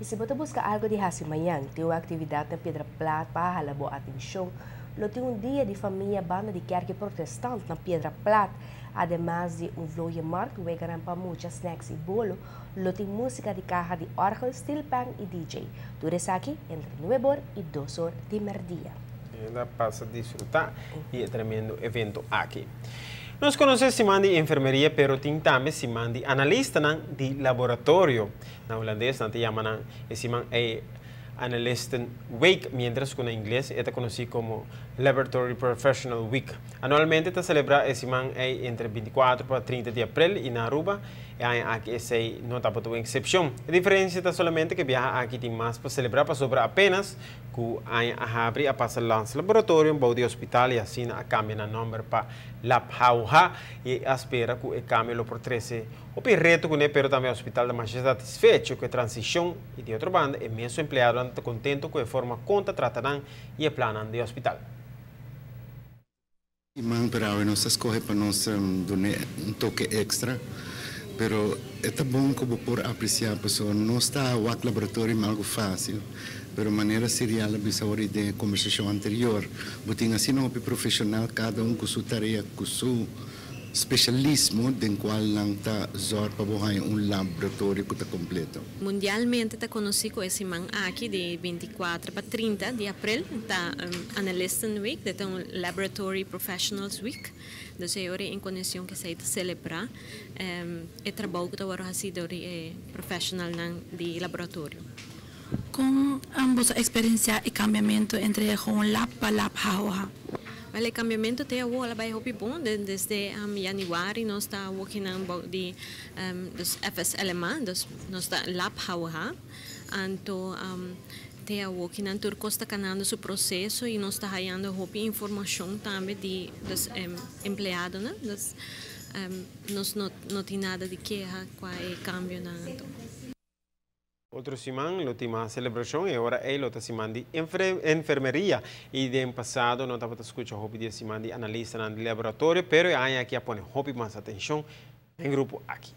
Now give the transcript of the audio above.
se você busca algo de Siman, tem uma atividade na Pedra Plata para halabo atenção. Lo tem dia de família banda de kerk protestante na Pedra Plata. Además de vlogje markt, we gaan para muitas snacks e bolo. Lo tem música de caja de orgel, steel pan e DJ. Tudo isso aqui entre 9 e 2 horas de meio-dia. Ainda passa a desfrutar e é tremendo evento aqui. Nós conhecemos Siman de enfermeria, pero tem também Siman de analista de laboratório. Na holandês, nós chamamos Siman Analista Week, mientras que en inglés es conocido como Laboratory Professional Week. Anualmente se celebra Siman entre 24 para 30 de abril y en Aruba aquí ese no está por excepción. La diferencia está solamente que viaja aquí tiene más para celebrar para sobre apenas que abre a pasar lance laboratorio en de hospital y así a cambio el nombre para Lab Hauha y espera que cambie lo por 13 o reto que pero también el hospital de más satisfecho que transición y de otra banda y mismo empleado anda contento con la forma conta tratarán y planan de hospital. Siman para nos escoge para nos donar toque extra, pero é bom como por apreciar a pessoa. Não está o laboratório algo fácil, pero maneira serial a bisawari de conversação anterior. Botinha assim não é profissional, cada com sua tarefa, com seu especialismo, den qual lang ta zor para buhay laboratório que está completo. Mundialmente está conhecido esse Siman aqui de 24 para 30 de abril, está Analista Week, que é Laboratory Professionals Week. Então, é em conexão que se celebra o trabalho que está sido profissional de laboratório. Com ambos a experiência e cambiamento entre o lab para lab hauha. O cambiamento tem o labai hopi bom desde januário nós está working about de dos FSLMA dos nós está lab hauha então tem a working na turco está canando seu processo e nós está ganhando hopi informação também de dos empregados né dos nós não tem nada de queja qual é o cambio na então. Outro Siman, lo tema Celebracion, e agora é o Siman de enfermeria. E de passado, não estava escutando o hobby de Siman de analista no laboratório, pero há aqui a pôr hobby mais atenção em grupo aqui.